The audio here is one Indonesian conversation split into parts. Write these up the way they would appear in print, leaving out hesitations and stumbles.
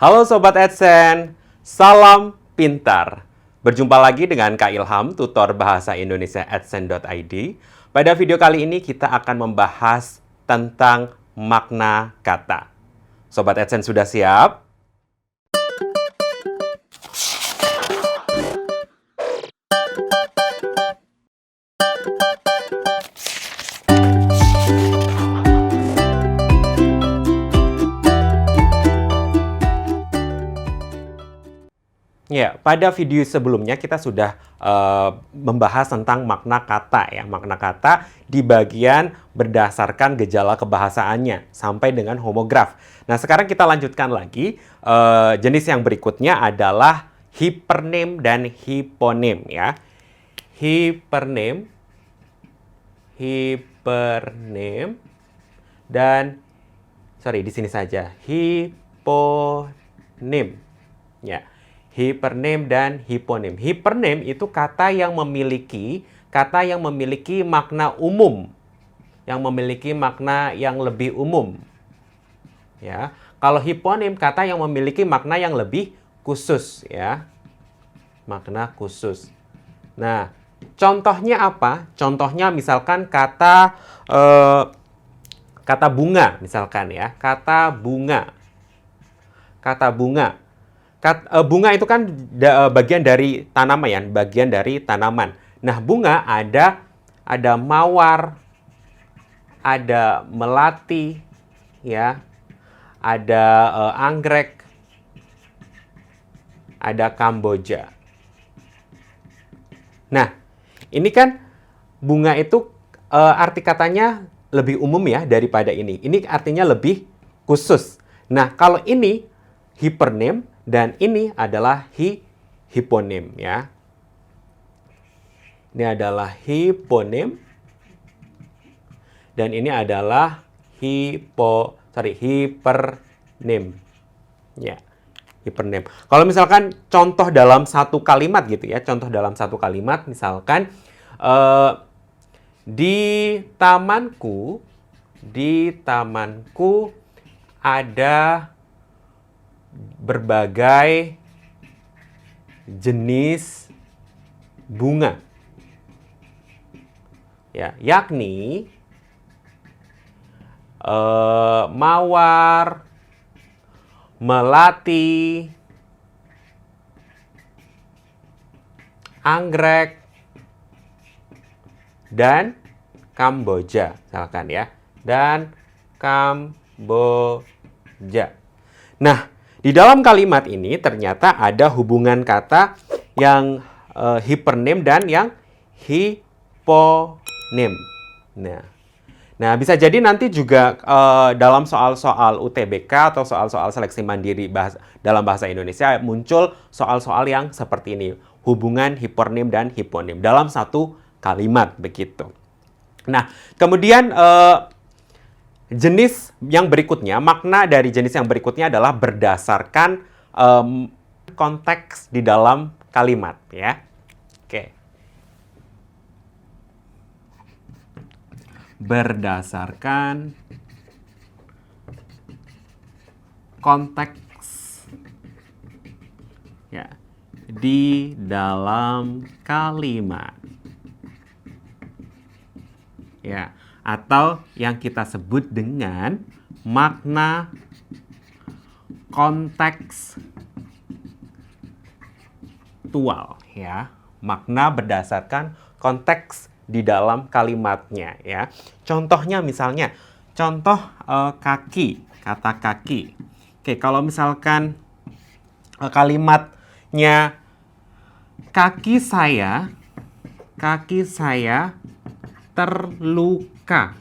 Halo Sobat AdSense, salam pintar. Berjumpa lagi dengan Kak Ilham, tutor bahasa Indonesia adsense.id. Pada video kali ini kita akan membahas tentang makna kata. Sobat AdSense sudah siap? Ya, pada video sebelumnya kita sudah membahas tentang makna kata ya. Makna kata di bagian berdasarkan gejala kebahasaannya sampai dengan homograf. Nah, sekarang kita lanjutkan lagi. Jenis yang berikutnya adalah hipernem dan hiponem ya. Hipernem dan di sini saja. Hiponem. Ya. Hipernem dan hiponem. Hipernem itu kata yang memiliki makna umum, yang memiliki makna yang lebih umum. Ya, kalau hiponem kata yang memiliki makna yang lebih khusus, ya, makna khusus. Nah, contohnya apa? Contohnya misalkan kata bunga, misalkan ya, kata bunga. Bunga itu kan bagian dari tanaman ya, bagian dari tanaman. Nah, bunga ada mawar, ada melati, ya, ada anggrek, ada kamboja. Nah, ini kan bunga itu arti katanya lebih umum ya daripada ini. Ini artinya lebih khusus. Nah, kalau ini hipernem, dan ini adalah hiponem ya. Ini adalah hiponem. Dan ini adalah hipernem. Ya, hipernem. Kalau misalkan contoh dalam satu kalimat gitu ya. Contoh dalam satu kalimat misalkan di tamanku ada berbagai jenis bunga. Ya, yakni mawar, melati, anggrek, dan kamboja, misalkan ya. Dan kamboja. Nah, di dalam kalimat ini ternyata ada hubungan kata yang hipernem dan yang hiponem. Nah, bisa jadi nanti juga dalam soal-soal UTBK atau soal-soal seleksi mandiri dalam bahasa Indonesia muncul soal-soal yang seperti ini. Hubungan hipernem dan hiponem dalam satu kalimat begitu. Nah, kemudian jenis yang berikutnya, makna dari jenis yang berikutnya adalah berdasarkan konteks di dalam kalimat, ya. Oke. Berdasarkan konteks ya di dalam kalimat. Ya. Atau yang kita sebut dengan makna kontekstual ya. Makna berdasarkan konteks di dalam kalimatnya ya. Contohnya misalnya contoh kaki, kata kaki. Oke, kalau misalkan kalimatnya kaki saya terluka.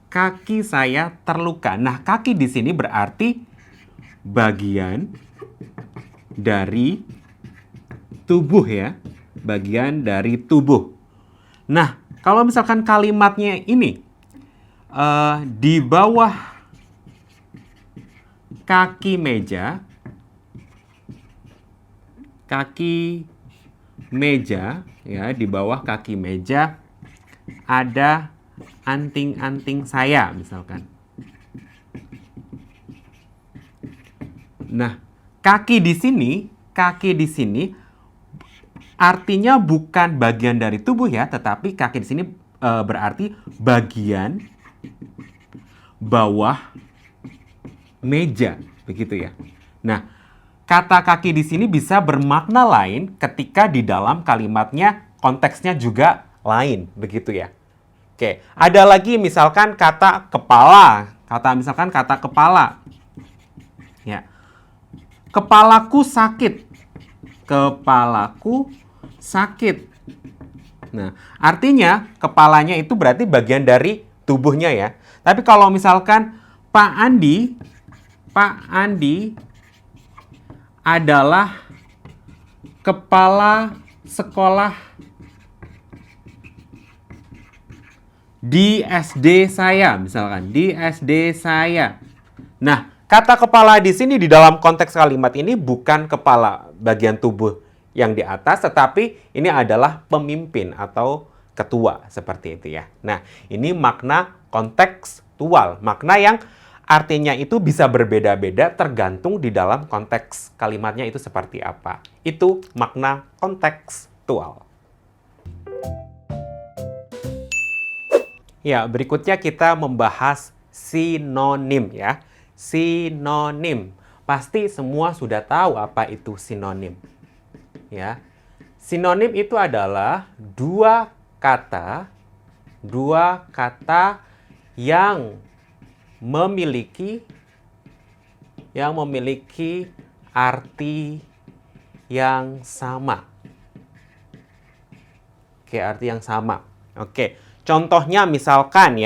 Kaki saya terluka. Nah, kaki di sini berarti bagian dari tubuh ya. Bagian dari tubuh. Nah, kalau misalkan kalimatnya ini di bawah kaki meja ya, di bawah kaki meja ada anting-anting saya misalkan. Nah, kaki di sini artinya bukan bagian dari tubuh ya, tetapi kaki di sini berarti bagian bawah meja, begitu ya. Nah, kata kaki di sini bisa bermakna lain ketika di dalam kalimatnya konteksnya juga lain, begitu ya. Oke, ada lagi misalkan kata kepala. Misalkan kata kepala. Ya. Kepalaku sakit. Kepalaku sakit. Nah, artinya kepalanya itu berarti bagian dari tubuhnya ya. Tapi kalau misalkan Pak Andi adalah kepala sekolah di SD saya, misalkan di SD saya. Nah, kata kepala di sini di dalam konteks kalimat ini bukan kepala bagian tubuh yang di atas, tetapi ini adalah pemimpin atau ketua, seperti itu ya. Nah, ini makna kontekstual, makna yang artinya itu bisa berbeda-beda tergantung di dalam konteks kalimatnya itu seperti apa. Itu makna kontekstual. Ya, berikutnya kita membahas sinonim ya. Sinonim. Pasti semua sudah tahu apa itu sinonim. Ya. Sinonim itu adalah dua kata yang memiliki arti yang sama. Oke, arti yang sama. Oke. Contohnya misalkan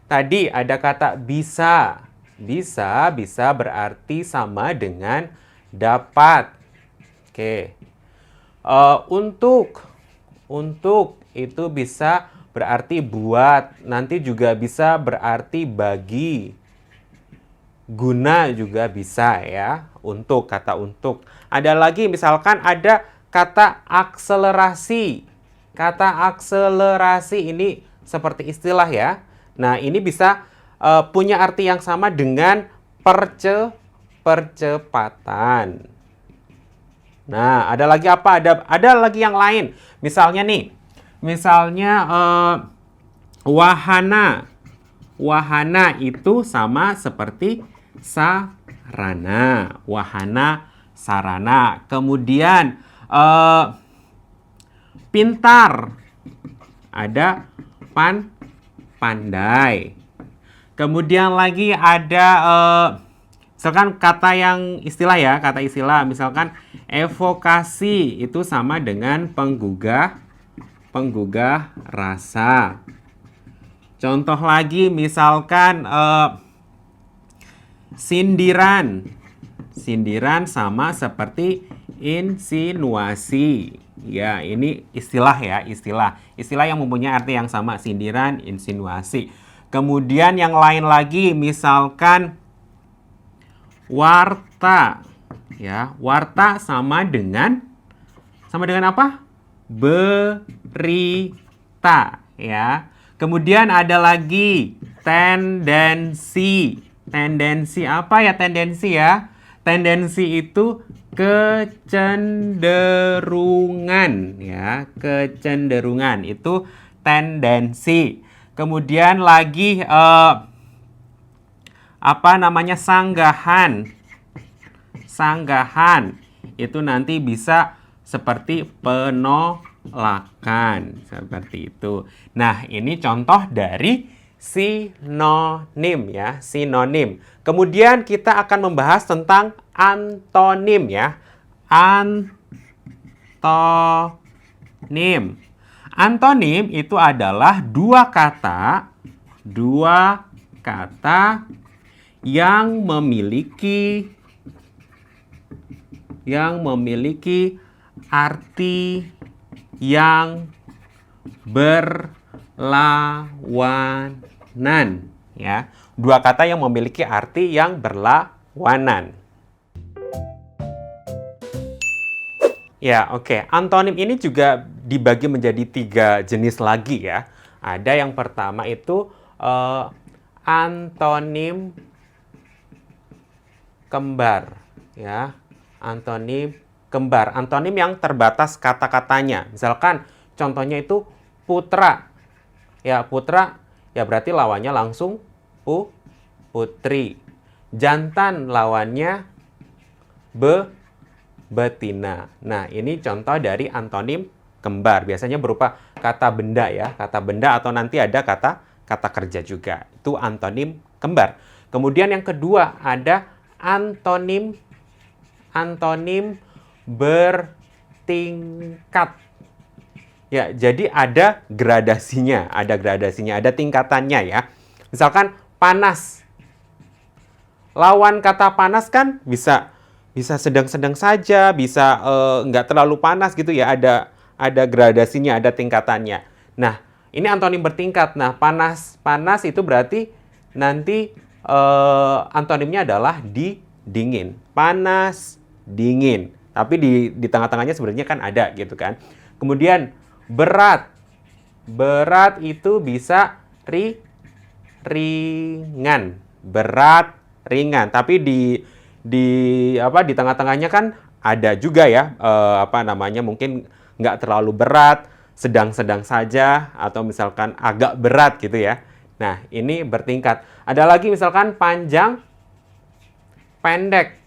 tadi ada kata bisa. Bisa berarti sama dengan dapat. Oke. Untuk itu bisa berarti buat. Nanti juga bisa berarti bagi. Guna juga bisa ya. Untuk, kata untuk. Ada lagi misalkan ada kata akselerasi. Kata akselerasi ini seperti istilah ya. Nah, ini bisa punya arti yang sama dengan percepatan. Nah, ada lagi apa? Ada lagi yang lain. Misalnya wahana. Wahana itu sama seperti sarana. Wahana, sarana. Kemudian pintar. Ada pandai. Kemudian lagi ada misalkan kata istilah misalkan evokasi itu sama dengan penggugah rasa. Contoh lagi misalkan sindiran. Sindiran sama seperti insinuasi. Ya, ini istilah ya, istilah yang mempunyai arti yang sama, sindiran, insinuasi. Kemudian yang lain lagi misalkan warta. Ya, warta sama dengan apa? Berita, ya. Kemudian ada lagi tendensi. Tendensi apa ya tendensi ya? Tendensi itu kecenderungan ya, kecenderungan itu tendensi. Kemudian lagi sanggahan. Sanggahan itu nanti bisa seperti penolakan, seperti itu. Nah, ini contoh dari sinonim ya, sinonim. Kemudian kita akan membahas tentang antonim ya. Antonim. Antonim itu adalah dua kata yang memiliki arti yang berlawanan ya. Dua kata yang memiliki arti yang berlawanan. Ya, oke. Antonim ini juga dibagi menjadi 3 jenis lagi ya. Ada yang pertama itu antonim kembar. ya. Antonim kembar. Antonim yang terbatas kata-katanya. Misalkan contohnya itu putra. Ya, putra ya berarti lawannya langsung putri. Jantan lawannya betina. Nah, ini contoh dari antonim kembar. Biasanya berupa kata benda ya, kata benda atau nanti ada kata kerja juga. Itu antonim kembar. Kemudian yang kedua ada antonim bertingkat. Ya, jadi ada gradasinya, ada tingkatannya ya. Misalkan panas. Lawan kata panas kan bisa sedang-sedang saja, bisa nggak terlalu panas gitu ya. Ada gradasinya, ada tingkatannya. Nah, ini antonim bertingkat. Nah, panas itu berarti nanti antonimnya adalah dingin. Panas, dingin. Tapi di tengah-tengahnya sebenarnya kan ada gitu kan. Kemudian berat. Berat itu bisa ringan. Berat, ringan. Tapi di tengah-tengahnya kan ada juga ya, mungkin nggak terlalu berat, sedang-sedang saja, atau misalkan agak berat gitu ya. Nah, ini bertingkat. Ada lagi misalkan panjang, pendek.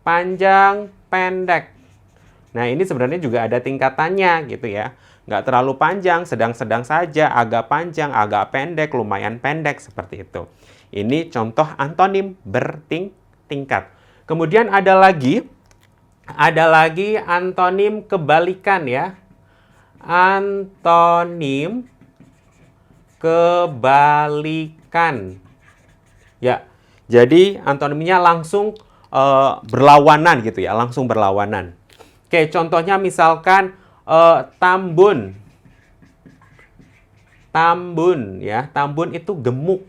Panjang, pendek. Nah, ini sebenarnya juga ada tingkatannya gitu ya. Nggak terlalu panjang, sedang-sedang saja, agak panjang, agak pendek, lumayan pendek, seperti itu. Ini contoh antonim bertingkat. Kemudian ada lagi antonim kebalikan ya. Antonim kebalikan. Ya, jadi antonimnya langsung berlawanan gitu ya, langsung berlawanan. Oke, contohnya misalkan tambun. Tambun ya, tambun itu gemuk.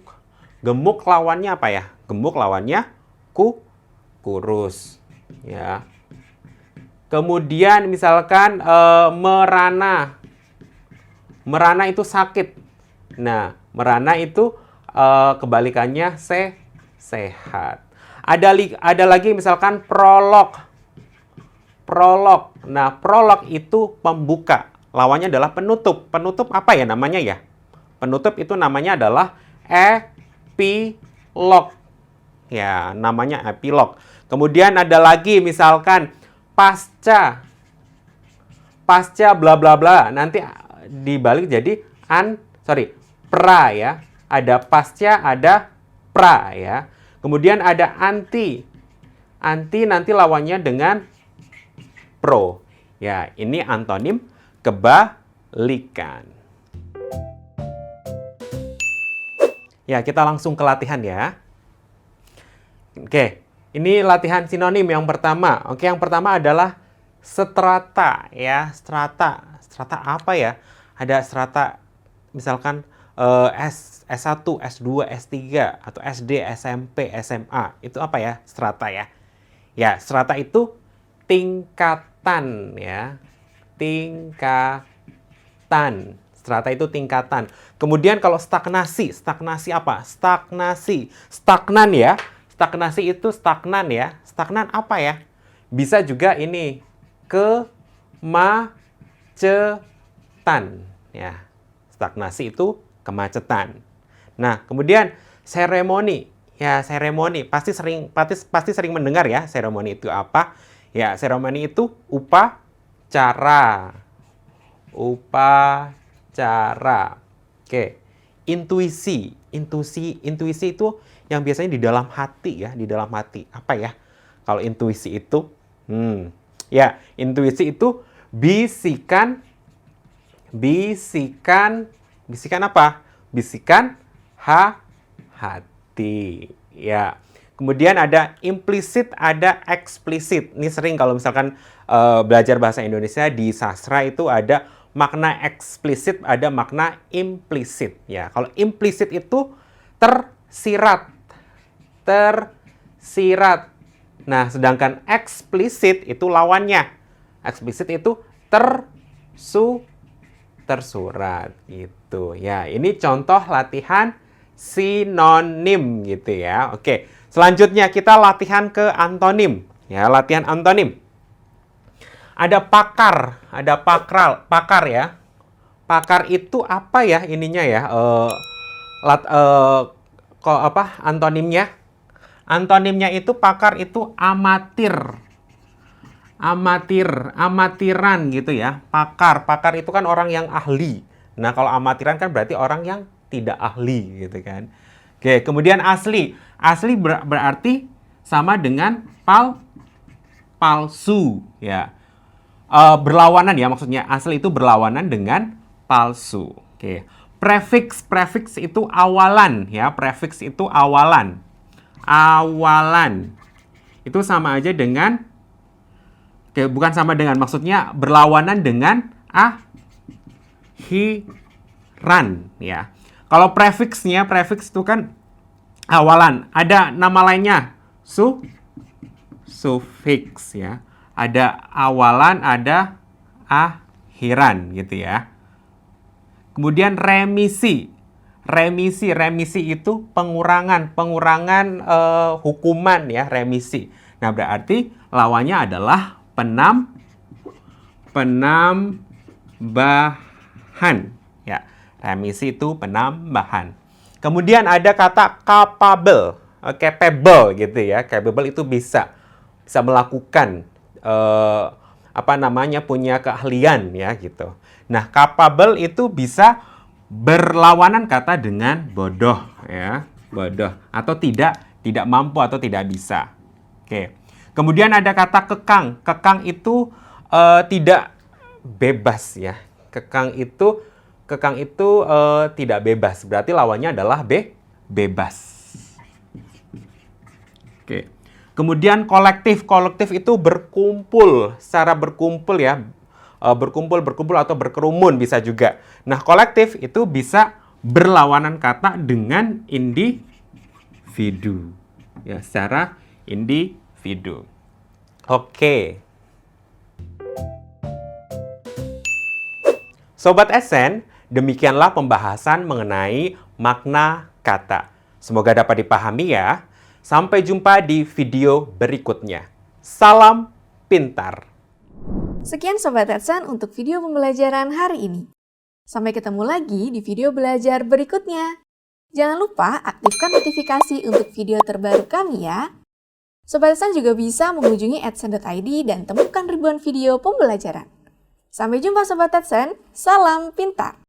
Gemuk lawannya apa ya? Gemuk lawannya kurus ya. Kemudian misalkan merana. Merana itu sakit. Nah, merana itu kebalikannya sehat. Ada lagi misalkan prolog. Prolog. Nah, prolog itu pembuka. Lawannya adalah penutup. Penutup apa ya namanya ya? Penutup itu namanya adalah epilog. Ya, namanya epilog. Kemudian ada lagi misalkan pasca. Pasca bla bla bla. Nanti dibalik jadi pra ya. Ada pasca, ada pra ya. Kemudian ada anti. Anti nanti lawannya dengan pro. Ya, ini antonim kebalikan. Ya, kita langsung ke latihan ya. Oke, ini latihan sinonim yang pertama. Oke, yang pertama adalah strata ya. Strata. Strata apa ya? Ada strata misalkan S1, S2, S3 atau SD, SMP, SMA. Itu apa ya? Strata ya. Ya, strata itu tingkatan ya. Tingkatan. Strata itu tingkatan. Kemudian kalau stagnasi, stagnasi apa? Stagnasi. Stagnan ya. Stagnasi itu stagnan ya. Stagnan apa ya? Bisa juga ini kemacetan ya. Stagnasi itu kemacetan. Nah, kemudian seremoni. Ya, seremoni pasti sering mendengar ya, seremoni itu apa? Ya, seremoni itu upacara. Upacara. Oke. Intuisi. Intuisi itu yang biasanya di dalam hati ya, di dalam hati. Apa ya? Kalau intuisi itu ya, intuisi itu bisikan apa? Bisikan hati. Ya. Kemudian ada implisit, ada eksplisit. Ini sering kalau misalkan belajar bahasa Indonesia di sastra itu ada makna eksplisit, ada makna implisit. Ya, kalau implisit itu tersirat. Tersirat. Nah, sedangkan eksplisit itu lawannya. Eksplisit itu tersurat gitu. Ya, ini contoh latihan sinonim gitu ya. Oke, selanjutnya kita latihan ke antonim Ya, latihan antonim. Ada pakar ya. Pakar itu apa ya ininya ya? Antonimnya? Antonimnya itu pakar itu amatir. Amatiran gitu ya. Pakar itu kan orang yang ahli. Nah, kalau amatiran kan berarti orang yang tidak ahli gitu kan. Oke, kemudian asli. Asli berarti sama dengan palsu ya. Berlawanan ya, maksudnya asli itu berlawanan dengan palsu. Oke. Prefix itu awalan ya. Prefix itu awalan. Awalan. Itu sama aja dengan, oke, bukan sama dengan, maksudnya berlawanan dengan akhiran ya. Kalau prefix itu kan awalan. Ada nama lainnya, sufiks ya. Ada awalan, ada akhiran gitu ya. Kemudian remisi itu pengurangan hukuman ya, remisi. Nah, berarti lawannya adalah penambahan ya. Remisi itu penambahan. Kemudian ada kata capable gitu ya. Capable itu bisa melakukan punya keahlian ya gitu. Nah, capable itu bisa berlawanan kata dengan bodoh ya, bodoh atau tidak mampu atau tidak bisa. Oke. Kemudian ada kata kekang. Kekang itu tidak bebas ya. Kekang itu tidak bebas. Berarti lawannya adalah bebas. Oke. Kemudian kolektif. Kolektif itu berkumpul, secara berkumpul ya. Berkumpul atau berkerumun bisa juga. Nah, kolektif itu bisa berlawanan kata dengan individu. Ya, secara individu. Oke. Sobat Esen, demikianlah pembahasan mengenai makna kata. Semoga dapat dipahami ya. Sampai jumpa di video berikutnya. Salam pintar. Sekian Sobat Esen untuk video pembelajaran hari ini. Sampai ketemu lagi di video belajar berikutnya. Jangan lupa aktifkan notifikasi untuk video terbaru kami ya. Sobat Esen juga bisa mengunjungi @sen.id dan temukan ribuan video pembelajaran. Sampai jumpa Sobat Esen, salam pintar!